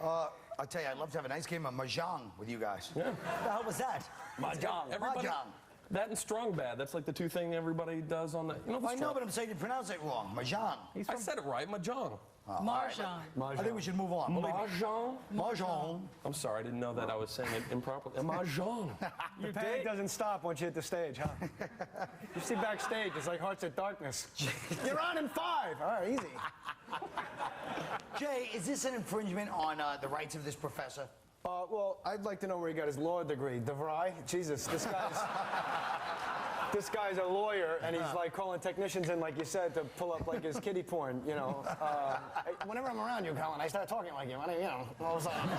I'll tell you, I'd love to have a nice game of Mahjong with you guys. Yeah. What the hell was that? Mahjong. Everybody, Mahjong. that and strong bad. That's like the two thing everybody does on the. You know, the I know, but I'm saying you pronounce it wrong. Mahjong. I said it right. Mahjong. Mahjong. I think we should move on. Mahjong. Mahjong. I'm sorry, I didn't know that I was saying it improperly. Mahjong. Your panic doesn't stop once you hit the stage, huh? You see backstage, it's like Hearts at Darkness. You're on in 5. All right, easy. Jay, is this an infringement on the rights of this professor? Well, I'd like to know where he got his law degree. DeVry? Jesus, this guy's a lawyer, and he's like calling technicians in, like you said, to pull up like his kiddie porn. You know, whenever I'm around you, Colin, I start talking like you. I mean, you know, all of a sudden.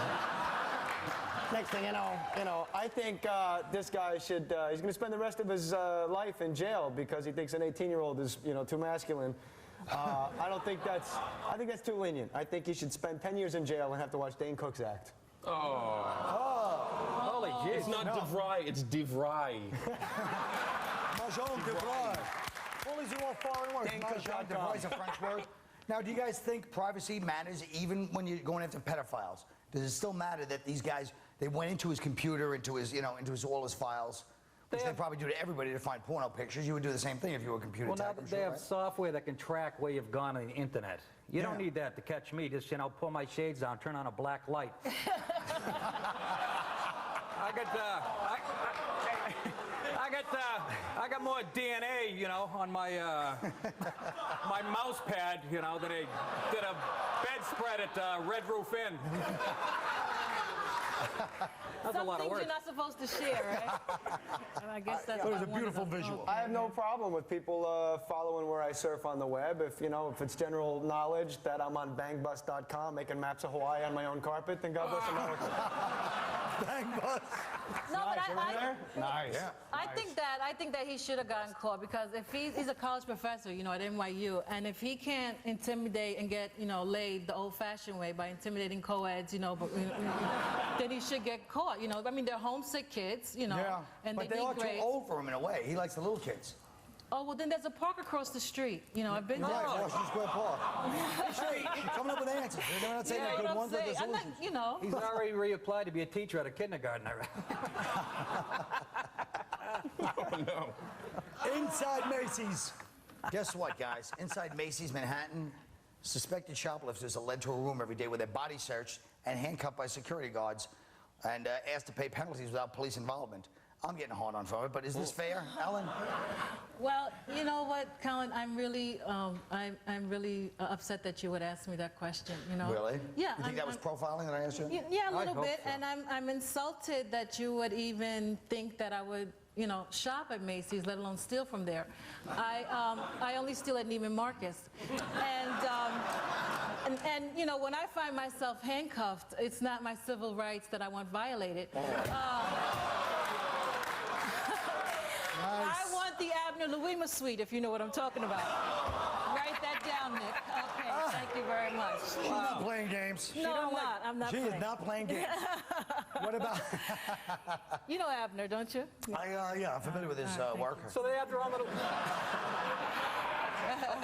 Next thing you know, I think this guy should. He's going to spend the rest of his life in jail because he thinks an 18-year-old is, too masculine. I think that's too lenient. I think he should spend 10 years in jail and have to watch Dane Cook's act. Holy jeez. It's not DeVry, it's DeVry. Mahjong DeVry. All these are all foreign words. Mahjong DeVry is a French word. Now, do you guys think privacy matters even when you're going after pedophiles? Does it still matter that these guys, they went into his computer, into his, into all his files? Which they probably do to everybody to find porno pictures. You would do the same thing if you were a computer Well, now tech, they have software that can track where you've gone on the internet. You don't need that to catch me. Just, pull my shades down, turn on a black light. I got more DNA, on my my mouse pad, than I did a bedspread at Red Roof Inn. That's a lot of work. You're not supposed to share, right? And I guess that's. It was a beautiful visual. I have no problem with people following where I surf on the web. If it's general knowledge that I'm on bangbus.com making maps of Hawaii on my own carpet, then God bless America. Bangbus. No, but Nice. Yeah. I think that he should have gotten caught because if he's a college professor, at NYU, and if he can't intimidate and get laid the old-fashioned way by intimidating co-eds, then he should get caught. I mean, they're homesick kids, Yeah. and But they they need are too grades. old for him in a way. He likes the little kids. Oh, well, then there's a park across the street. I've been there. Right, Washington Square Park. You're coming up with answers. They're not saying they're good ones, they're the solutions. He's already reapplied to be a teacher at a kindergarten. Oh, no. Inside Macy's. Guess what, guys? Inside Macy's Manhattan, suspected shoplifters are led to a room every day where they're body searched and handcuffed by security guards and asked to pay penalties without police involvement. I'm getting hard on for it, but is this fair, Ellen? Well, you know what, Colin? I'm really upset that you would ask me that question. Really? Yeah. You think that was profiling that I asked you? Yeah, a little bit. so. And I'm insulted that you would even think that I would, shop at Macy's, let alone steal from there. I only steal at Neiman Marcus. And when I find myself handcuffed, it's not my civil rights that I want violated. I want the Abner Louima suite, if you know what I'm talking about. Write that down, Nick. Okay, thank you very much. She's not playing games. No, I'm not. I'm not She playing. is not playing games. What about... You know Abner, don't you? Yeah, I'm familiar with his work. So they have their own little...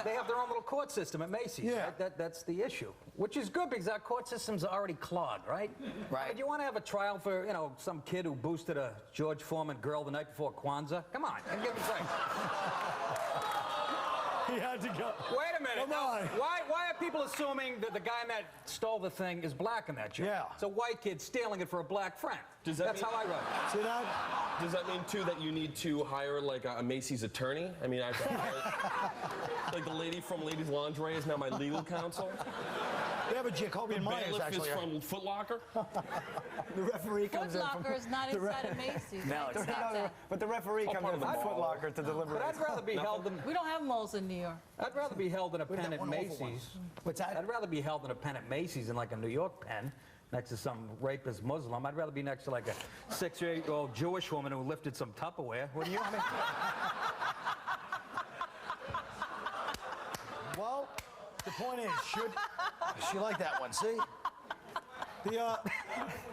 They have their own little court system at Macy's. Yeah. Right? That's the issue. Which is good because our court systems are already clogged, right? Right. But you want to have a trial for, some kid who boosted a George Foreman girl the night before Kwanzaa? Come on, give me a break. He had to go. Wait a minute. Come on. Why are people assuming that the guy that stole the thing is black in that joke? Yeah. It's a white kid stealing it for a black friend. That's how I read it. See that? Does that mean, too, that you need to hire, like, a Macy's attorney? I mean, I have to hire... like, the lady from Ladies Lingerie is now my legal counsel. They have a Jacobian Myers, Bailiff actually. is from Foot Locker. The referee comes Foot in Locker is not inside of Macy's. No, it's not. But the referee comes part in of the from mall. Foot Locker to deliver. But I'd rather be held in... We don't have malls in New York. I'd rather be held in a pen that at one awful Macy's. What's that? I'd rather be held in a pen at Macy's than like a New York pen next to some rapist Muslim. I'd rather be next to like a 6 or 8-year-old Jewish woman who lifted some Tupperware. Wouldn't you? I mean... Well, the point is, should she like that one? See?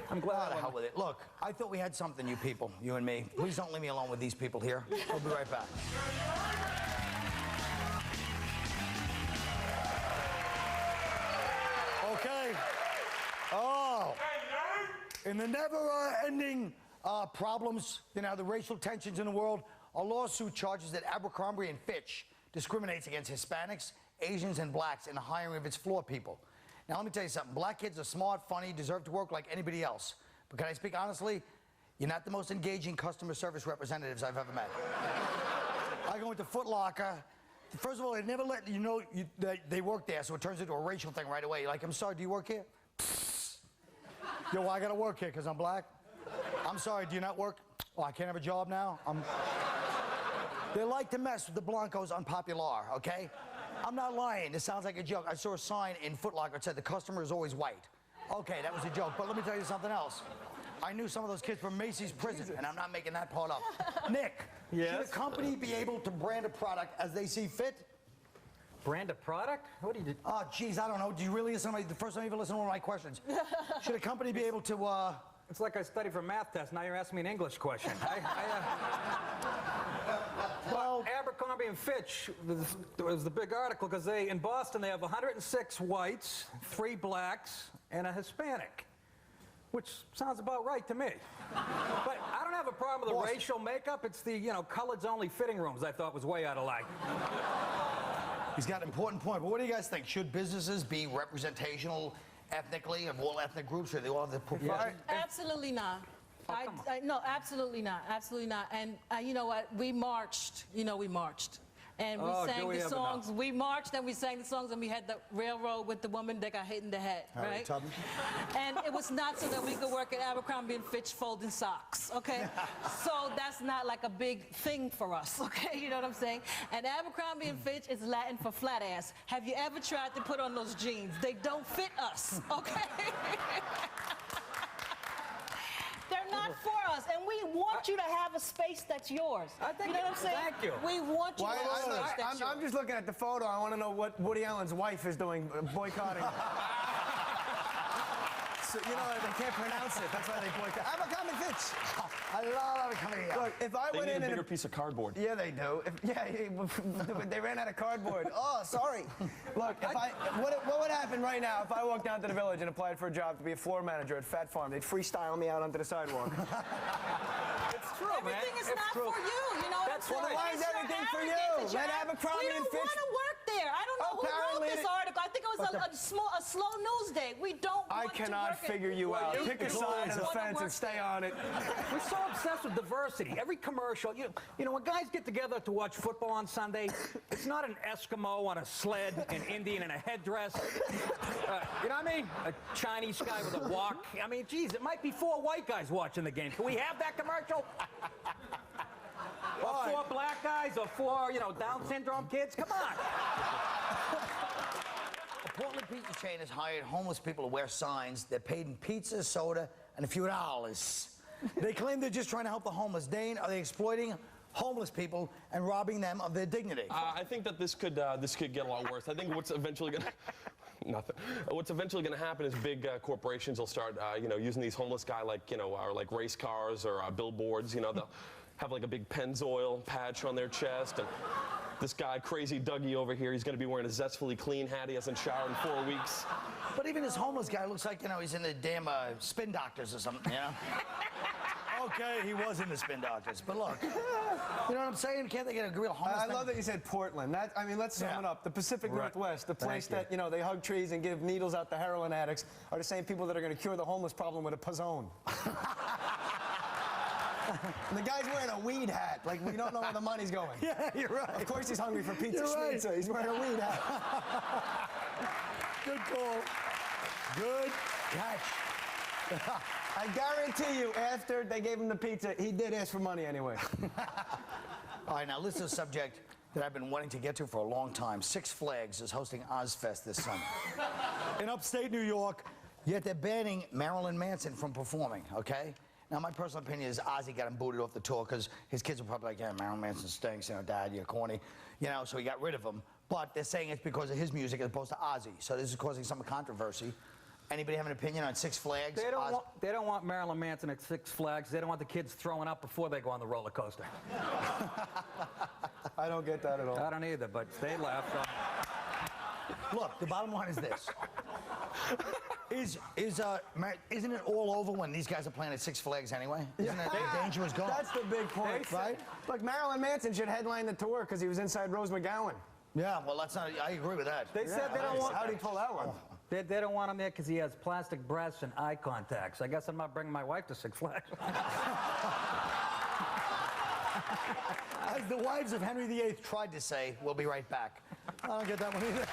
I'm glad. The hell with it. Look, I thought we had something, you people, you and me. Please don't leave me alone with these people here. We'll be right back. Okay. Oh. In the never-ending problems, you know, the racial tensions in the world, a lawsuit charges that Abercrombie and Fitch discriminates against Hispanics, Asians, and blacks in the hiring of its floor people. Now, let me tell you something. Black kids are smart, funny, deserve to work like anybody else. But can I speak honestly? You're not the most engaging customer service representatives I've ever met. I go into Foot Locker. First of all, they never let you know that they work there, so it turns into a racial thing right away. Like, I'm sorry, do you work here? Yo, I gotta work here because I'm black. I'm sorry, do you not work? Oh, I can't have a job now? They like to mess with the Blancos unpopular, okay? I'm not lying. This sounds like a joke. I saw a sign in Foot Locker that said the customer is always white. Okay, that was a joke, but let me tell you something else. I knew some of those kids from Macy's prison, and I'm not making that part up. Nick, yes? should a company be able to brand a product as they see fit? Brand a product? What do you do? Oh, geez, I don't know. Do you really listen to the first time you ever listen to one of my questions? Should a company be able to, It's like I studied for a math test. Now you're asking me an English question. Well, Abercrombie and Fitch was the big article because in Boston, they have 106 whites, 3 blacks, and a Hispanic, which sounds about right to me. But I don't have a problem with the racial makeup. It's the, coloreds only fitting rooms I thought was way out of line. He's got an important point, but what do you guys think? Should businesses be representational ethnically of all ethnic groups, or they all have the proportion? Absolutely not. No, absolutely not. Absolutely not. And you know what? We marched. We marched. And we sang the songs. We marched and we sang the songs, and we had the railroad with the woman that got hit in the head, right? And it was not so that we could work at Abercrombie and Fitch folding socks, okay? So that's not like a big thing for us, okay? You know what I'm saying? And Abercrombie and Fitch is Latin for flat ass. Have you ever tried to put on those jeans? They don't fit us, okay? They're not for us, and we want you to have a space that's yours. You know what I'm saying? Thank you. We want you to have a space that's yours. I'm just looking at the photo. I want to know what Woody Allen's wife is doing, boycotting. So, they can't pronounce it. That's why they boycott. Abercrombie and Fitch. I love Abercrombie. Look, if I They went need in a and bigger piece of cardboard. Yeah, they do. They ran out of cardboard. Oh, sorry. Look, what would happen right now if I walked down to the village and applied for a job to be a floor manager at Fat Farm? They'd freestyle me out onto the sidewalk. It's true, man. Everything is It's not true. for you. You know what I'm That's saying? right. Why is It's everything for arrogance you? that Let Abercrombie we and don't Fitch- want to work there. I don't know who Apparently wrote this they- article. I think it was a slow news day. We don't I want to cannot work figure you out. Pick a side of the fence and stay on it. We're so obsessed with diversity. Every commercial, when guys get together to watch football on Sunday, it's not an Eskimo on a sled, an Indian in a headdress. You know what I mean? A Chinese guy with a wok. I mean, geez, it might be 4 white guys watching the game. Can we have that commercial? Or 4 black guys, or 4, Down syndrome kids? Come on. The Portland pizza chain has hired homeless people to wear signs. They're paid in pizza, soda, and a few dollars. They claim they're just trying to help the homeless. Dane, are they exploiting homeless people and robbing them of their dignity? I think that this could get a lot worse. I think what's eventually going to nothing. What's eventually going to happen is big corporations will start using these homeless guy or like race cars or billboards. They'll have like a big Pennzoil patch on their chest, and this guy, Crazy Dougie over here, he's going to be wearing a Zestfully Clean hat. He hasn't showered in 4 weeks. But even this homeless guy looks like, he's in the damn Spin Doctors or something, Okay, he was in the Spin Doctors, but look, you know what I'm saying? Can't they get a real homeless I thing? love that you said Portland. Let's sum it up. The Pacific Northwest, the place that, they hug trees and give needles out to heroin addicts, are the same people that are going to cure the homeless problem with a Pizzone. And the guy's wearing a weed hat. Like, we don't know where the money's going. Yeah, you're right. Of course he's hungry for pizza You're right. schnitzel. He's wearing a weed hat. Good call. Good catch. I guarantee you, after they gave him the pizza, he did ask for money anyway. All right, now this is a subject that I've been wanting to get to for a long time. Six Flags is hosting Ozfest this summer in upstate New York, yet they're banning Marilyn Manson from performing, okay? Now, my personal opinion is Ozzy got him booted off the tour because his kids were probably like, yeah, Marilyn Manson stinks, Dad, you're corny, so he got rid of him. But they're saying it's because of his music as opposed to Ozzy. So this is causing some controversy. Anybody have an opinion on Six Flags? They don't want Marilyn Manson at Six Flags. They don't want the kids throwing up before they go on the roller coaster. I don't get that at all. I don't either, but they laugh. Look, the bottom line is this. Isn't it all over when these guys are playing at Six Flags anyway? Isn't that the danger is gone? That's the big point, right? Look, Marilyn Manson should headline the tour because he was inside Rose McGowan. Yeah, well, that's not. I agree with that. They said they don't want. How'd he pull that one? They don't want him there because he has plastic breasts and eye contacts. I guess I'm not bringing my wife to Six Flags. As the wives of Henry VIII tried to say, we'll be right back. I don't get that one either.